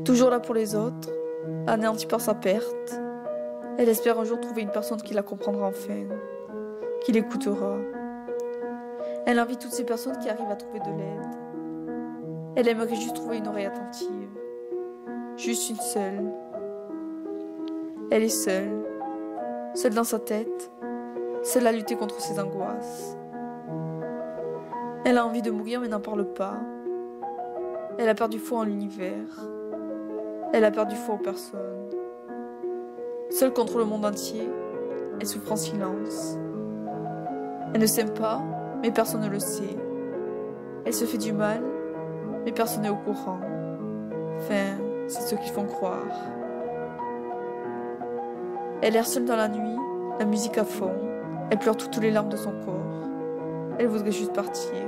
Toujours là pour les autres, anéantie par sa perte, elle espère un jour trouver une personne qui la comprendra enfin, qui l'écoutera. Elle invite toutes ces personnes qui arrivent à trouver de l'aide. Elle aimerait juste trouver une oreille attentive. Juste une seule. Elle est seule. Seule dans sa tête. Seule à lutter contre ses angoisses. Elle a envie de mourir mais n'en parle pas. Elle a perdu foi en l'univers. Elle a perdu foi aux personnes. Seule contre le monde entier, elle souffre en silence. Elle ne s'aime pas, mais personne ne le sait. Elle se fait du mal, mais personne n'est au courant. Enfin, c'est ce qu'ils font croire. Elle erre seule dans la nuit, la musique à fond. Elle pleure toutes les larmes de son corps. Elle voudrait juste partir.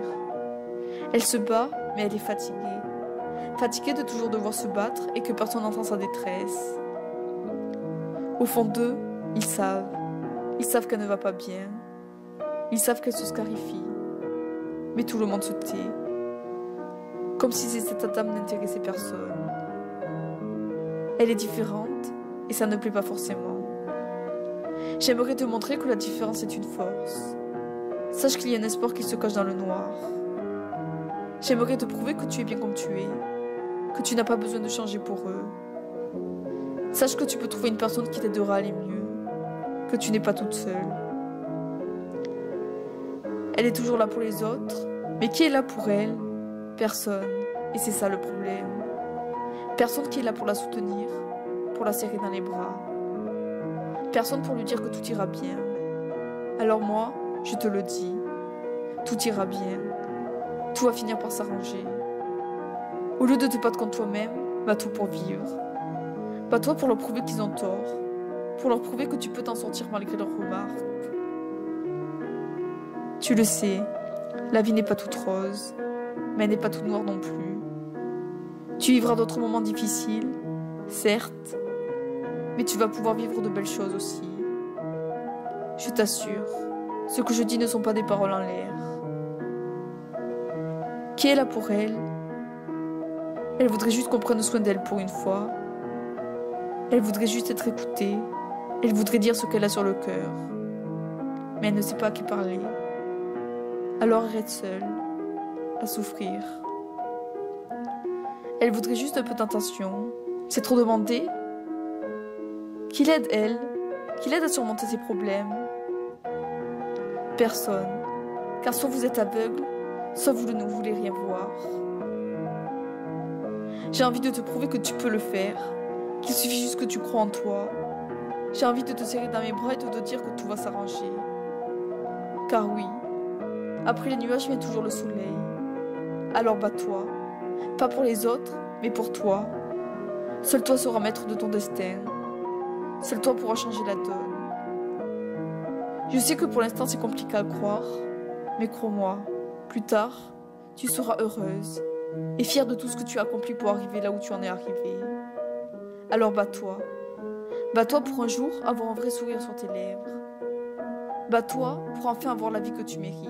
Elle se bat, mais elle est fatiguée. Fatiguée de toujours devoir se battre et que personne n'entend sa détresse. Au fond d'eux, ils savent. Ils savent qu'elle ne va pas bien. Ils savent qu'elle se scarifie. Mais tout le monde se tait. Comme si cette âme n'intéressait personne. Elle est différente et ça ne plaît pas forcément. J'aimerais te montrer que la différence est une force. Sache qu'il y a un espoir qui se cache dans le noir. J'aimerais te prouver que tu es bien comme tu es. Que tu n'as pas besoin de changer pour eux. Sache que tu peux trouver une personne qui t'aidera à aller mieux. Que tu n'es pas toute seule. Elle est toujours là pour les autres. Mais qui est là pour elle? Personne. Et c'est ça le problème. Personne qui est là pour la soutenir. Pour la serrer dans les bras. Personne pour lui dire que tout ira bien. Alors moi, je te le dis. Tout ira bien. Tout va finir par s'arranger. Au lieu de te battre contre toi-même, bats-toi pour vivre. Bats-toi pour leur prouver qu'ils ont tort. Pour leur prouver que tu peux t'en sortir malgré leurs remarques. Tu le sais, la vie n'est pas toute rose, mais elle n'est pas toute noire non plus. Tu vivras d'autres moments difficiles, certes, mais tu vas pouvoir vivre de belles choses aussi. Je t'assure, ce que je dis ne sont pas des paroles en l'air. Qui est là pour elle? Elle voudrait juste qu'on prenne soin d'elle pour une fois. Elle voudrait juste être écoutée. Elle voudrait dire ce qu'elle a sur le cœur. Mais elle ne sait pas à qui parler. Alors elle reste seule, à souffrir. Elle voudrait juste un peu d'attention. C'est trop demandé. Qui l'aide, elle? Qui l'aide à surmonter ses problèmes? Personne. Car soit vous êtes aveugle, soit vous ne voulez rien voir. J'ai envie de te prouver que tu peux le faire, qu'il suffit juste que tu crois en toi. J'ai envie de te serrer dans mes bras et de te dire que tout va s'arranger. Car oui, après les nuages vient toujours le soleil. Alors bats-toi, pas pour les autres, mais pour toi. Seul toi seras maître de ton destin. Seul toi pourra changer la donne. Je sais que pour l'instant c'est compliqué à croire, mais crois-moi, plus tard, tu seras heureuse et fière de tout ce que tu as accompli pour arriver là où tu en es arrivé. Alors bats-toi. Bats-toi pour un jour avoir un vrai sourire sur tes lèvres. Bats-toi pour enfin avoir la vie que tu mérites.